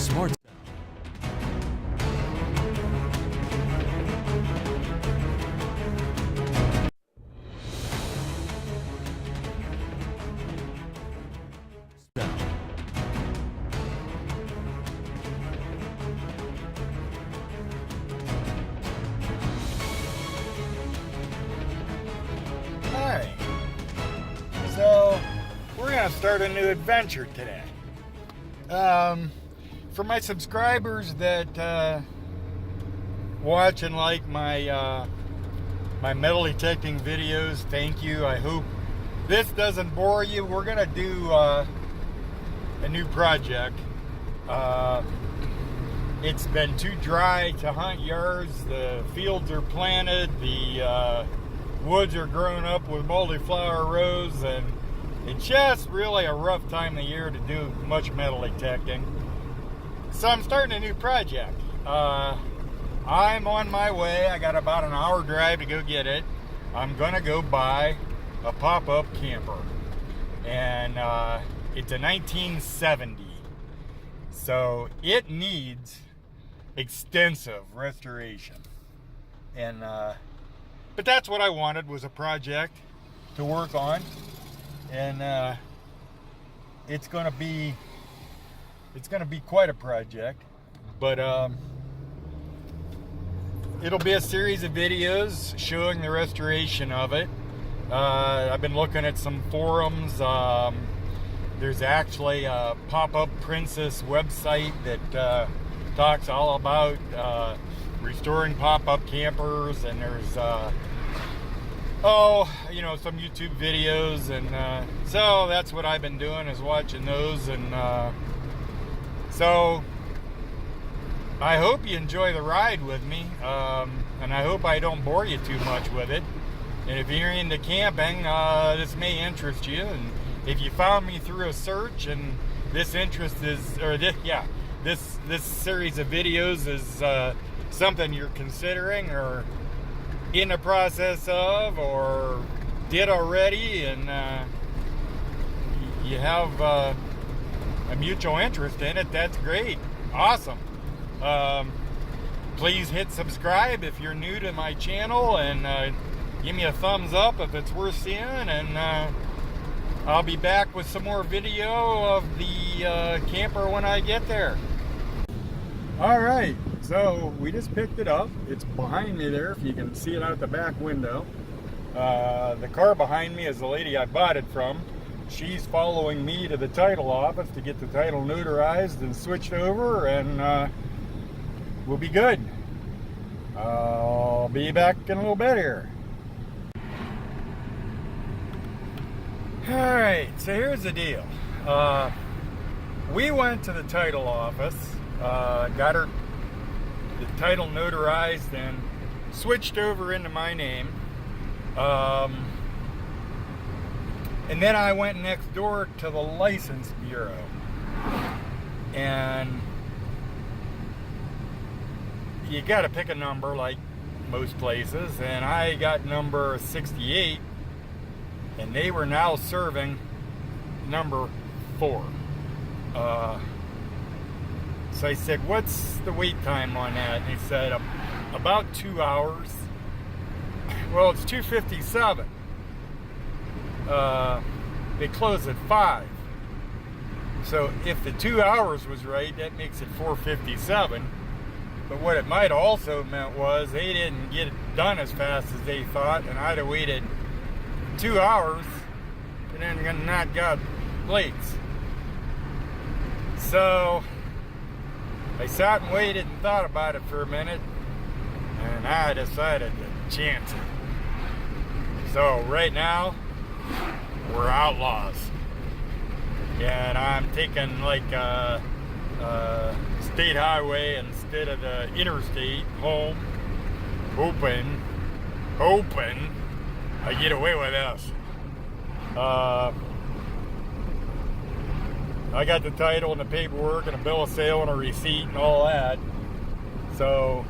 Smart. Alright, so we're going to start a new adventure today. For my subscribers that watch and like my my metal detecting videos, thank you. I hope this doesn't bore you. We're going to do a new project. It's been too dry to hunt yards. The fields are planted. The woods are grown up with multi-flower rows, and it's just really a rough time of year to do much metal detecting. So I'm starting a new project. I'm on my way. I got about an hour drive to go get it. I'm gonna go buy a pop-up camper, and it's a 1970, so it needs extensive restoration. And but that's what I wanted, was a project to work on, and it's gonna be quite a project. But it'll be a series of videos showing the restoration of it. I've been looking at some forums. There's actually a Pop-Up Princess website that talks all about restoring pop-up campers, and there's some YouTube videos, and so that's what I've been doing, is watching those. And so I hope you enjoy the ride with me, and I hope I don't bore you too much with it. And if you're into camping, this may interest you. And if you found me through a search and this interest is, or this series of videos is something you're considering or in the process of, or did already, and you have a mutual interest in it, that's great. Awesome. Please hit subscribe if you're new to my channel, and give me a thumbs up if it's worth seeing, and I'll be back with some more video of the camper when I get there. Alright, so we just picked it up. It's behind me there, if you can see it out the back window. The car behind me is the lady I bought it from. She's following me to the title office to get the title notarized and switched over, and we'll be good. I'll be back in a little bit here. Alright, so here's the deal. We went to the title office, got the title notarized and switched over into my name. And then I went next door to the license bureau, and you got to pick a number like most places, and I got number 68, and they were now serving number 4. So I said, what's the wait time on that? And he said, about 2 hours. Well, it's 2:57. They close at 5. So if the 2 hours was right, that makes it 4:57. But what it might also meant was they didn't get it done as fast as they thought, and I'd have waited 2 hours and then not got plates. So I sat and waited and thought about it for a minute, and I decided to chance it. So right now, we're outlaws, and I'm taking like a state highway instead of the interstate home, hoping I get away with this. I got the title and the paperwork and a bill of sale and a receipt and all that, so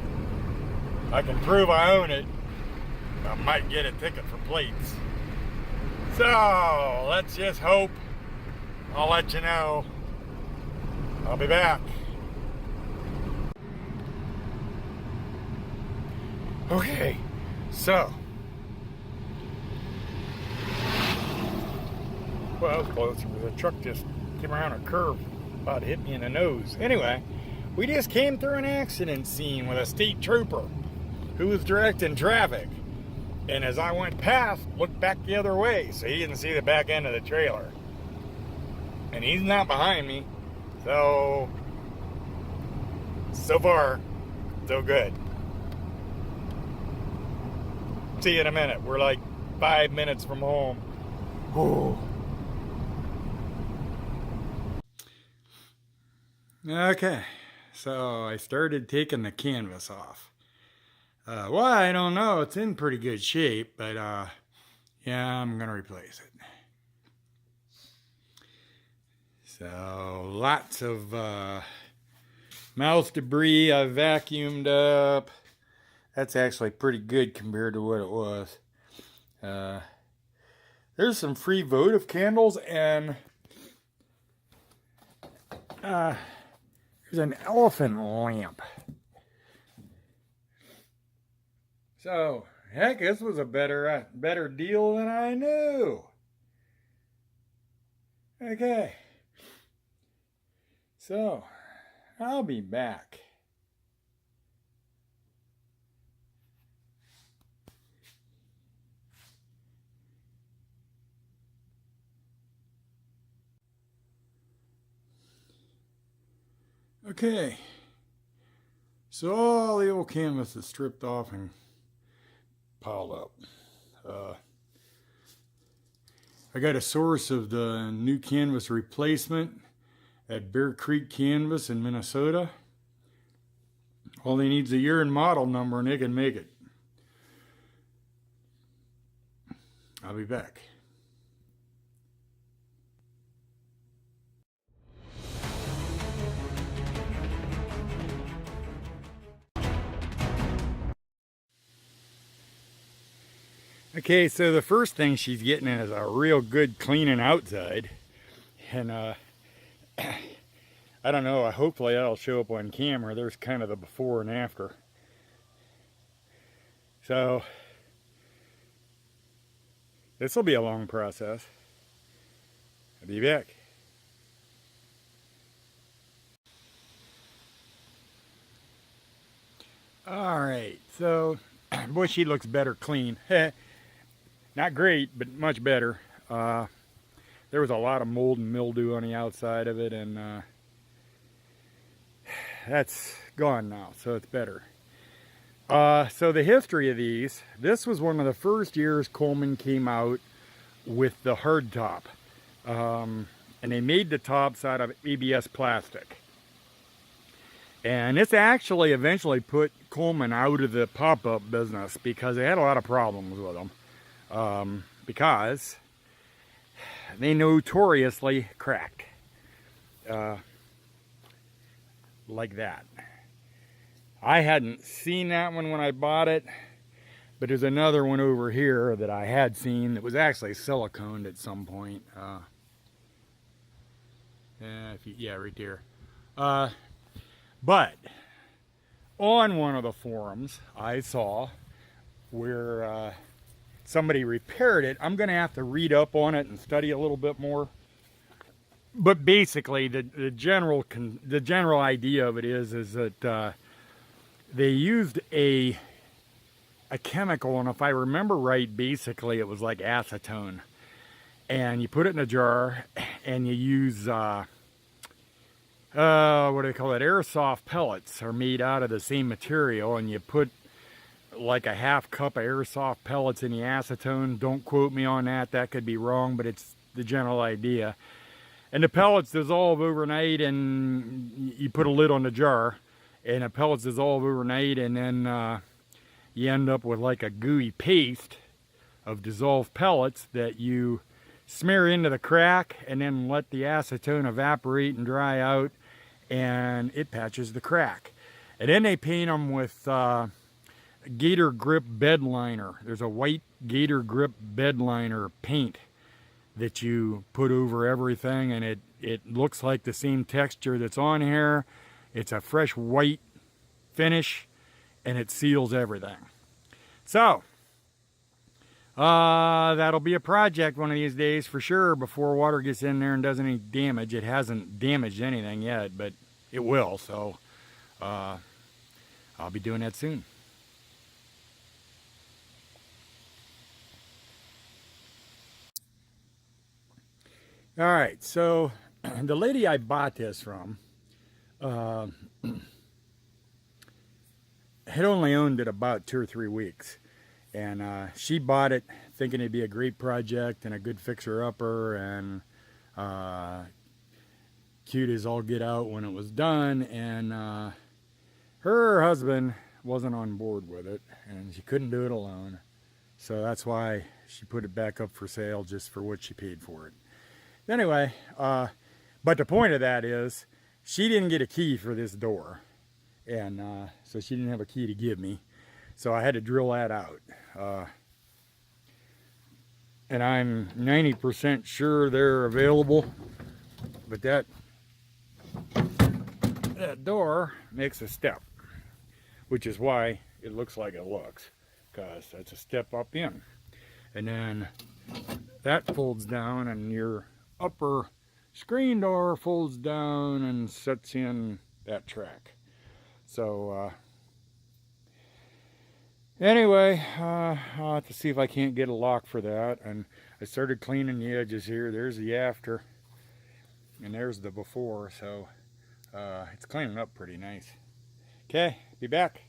I can prove I own it. I might get a ticket for plates. So let's just hope. I'll let you know. I'll be back. Okay, so. Well, that was close because the truck just came around a curve, about to hit me in the nose. Anyway, we just came through an accident scene with a state trooper who was directing traffic. And as I went past, looked back the other way, so he didn't see the back end of the trailer. And he's not behind me, so far, so good. See you in a minute. We're like 5 minutes from home. Whew. Okay, so I started taking the canvas off. Why, I don't know. It's in pretty good shape, but yeah, I'm gonna replace it. So lots of mouse debris I vacuumed up. That's actually pretty good compared to what it was. There's some free votive candles, and there's an elephant lamp. So, heck, this was a better deal than I knew. Okay. So, I'll be back. Okay. So all the old canvas is stripped off and piled up. I got a source of the new canvas replacement at Bear Creek Canvas in Minnesota. All they need is a year and model number and they can make it. I'll be back. Okay, so the first thing she's getting is a real good cleaning outside. And I don't know, hopefully that'll show up on camera. There's kind of the before and after. So this will be a long process. I'll be back. All right, so boy, she looks better clean. Not great, but much better. There was a lot of mold and mildew on the outside of it, and that's gone now, so it's better. So the history of these, this was one of the first years Coleman came out with the hard top. And they made the tops out of ABS plastic. And this actually eventually put Coleman out of the pop-up business because they had a lot of problems with them. Because they notoriously cracked. Like that. I hadn't seen that one when I bought it, but there's another one over here that I had seen that was actually siliconed at some point. Yeah, right there. But on one of the forums I saw where somebody repaired it. I'm going to have to read up on it and study a little bit more. But basically, the general idea of it is that they used a chemical, and if I remember right, basically it was like acetone. And you put it in a jar, and you use what do they call it? Airsoft pellets are made out of the same material, and you put like a half cup of airsoft pellets in the acetone. Don't quote me on that. That could be wrong, but it's the general idea. And the pellets dissolve overnight, and you put a lid on the jar, and the pellets dissolve overnight, and then you end up with like a gooey paste of dissolved pellets that you smear into the crack and then let the acetone evaporate and dry out, and it patches the crack. And then they paint them with Gator Grip bed liner. There's a white Gator Grip bed liner paint that you put over everything, and it looks like the same texture that's on here. It's a fresh white finish, and it seals everything. So, that'll be a project one of these days for sure before water gets in there and does any damage. It hasn't damaged anything yet, but it will. So, I'll be doing that soon. All right, so the lady I bought this from had only owned it about 2 or 3 weeks. And she bought it thinking it'd be a great project and a good fixer-upper and cute as all get out when it was done. And her husband wasn't on board with it, and she couldn't do it alone. So that's why she put it back up for sale just for what she paid for it. Anyway, but the point of that is she didn't get a key for this door. And so she didn't have a key to give me. So I had to drill that out. And I'm 90% sure they're available. But that door makes a step, which is why it looks like it looks, because that's a step up in. And then that folds down, and your upper screen door folds down and sets in that track. So anyway, I'll have to see if I can't get a lock for that. And I started cleaning the edges here. There's the after, and there's the before. So it's cleaning up pretty nice. Okay, be back.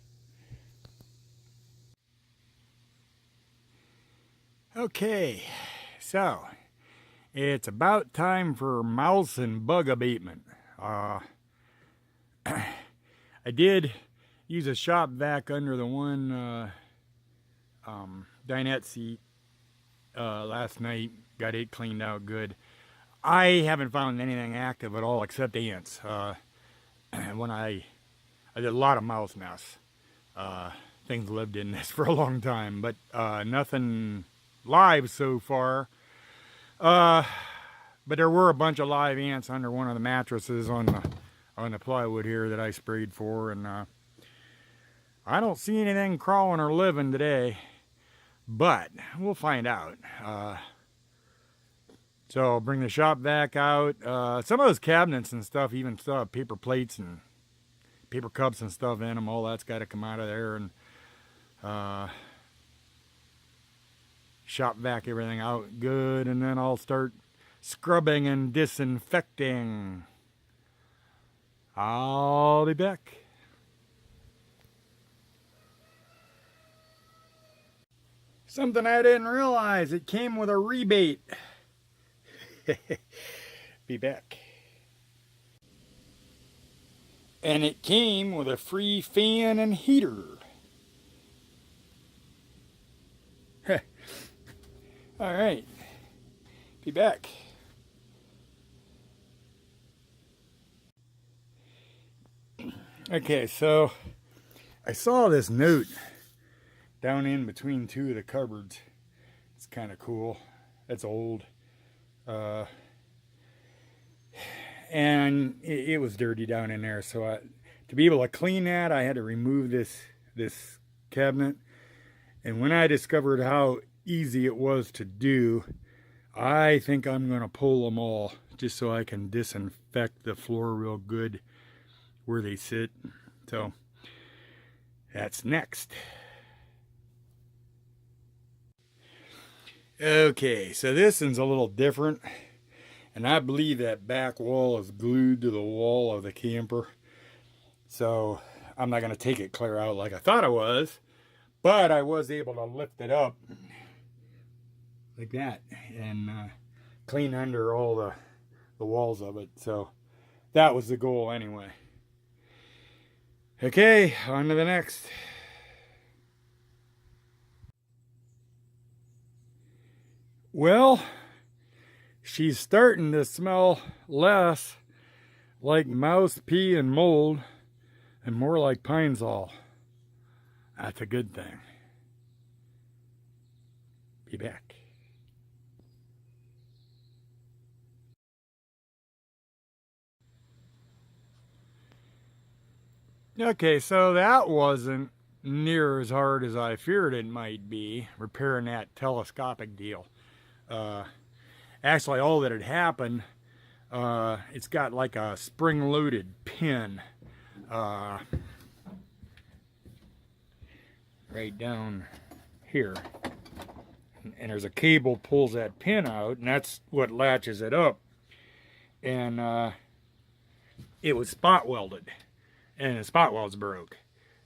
Okay, so it's about time for mouse and bug abatement. I did use a shop vac under the one dinette seat last night. Got it cleaned out good. I haven't found anything active at all except ants. When I did a lot of mouse nests. Things lived in this for a long time, but nothing live so far. But there were a bunch of live ants under one of the mattresses on the plywood here that I sprayed for, and I don't see anything crawling or living today, but we'll find out. So I'll bring the shop vac out. Some of those cabinets and stuff even still have paper plates and paper cups and stuff in them. All that's got to come out of there, and shop vac everything out good, and then I'll start scrubbing and disinfecting. I'll be back. Something I didn't realize, it came with a rebate. Be back. And it came with a free fan and heater. All right, be back. Okay, so I saw this note down in between two of the cupboards. It's kind of cool. It's old. And it was dirty down in there, so to be able to clean that, I had to remove this cabinet. And when I discovered how easy it was to do, I think I'm going to pull them all just so I can disinfect the floor real good where they sit. So that's next. Okay, so this one's a little different, and I believe that back wall is glued to the wall of the camper, so I'm not going to take it clear out like I thought I was, but I was able to lift it up like that and clean under all the walls of it. So that was the goal anyway. Okay, on to the next. Well, she's starting to smell less like mouse pee and mold and more like pine sol. That's a good thing. Be back. Okay, so that wasn't near as hard as I feared it might be, repairing that telescopic deal. Actually, all that had happened, it's got like a spring-loaded pin right down here. And there's a cable pulls that pin out, and that's what latches it up. And it was spot welded, and the spot welds broke.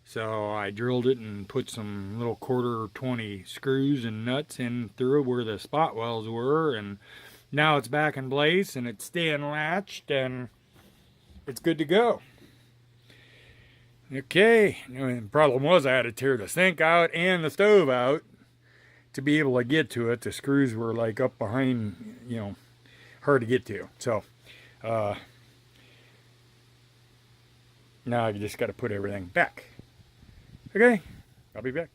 So I drilled it and put some little 1/4-20 screws and nuts in through where the spot welds were, and now it's back in place and it's staying latched and it's good to go. Okay, the problem was I had to tear the sink out and the stove out to be able to get to it. The screws were like up behind, you know, hard to get to. So now I just got to put everything back. Okay, I'll be back.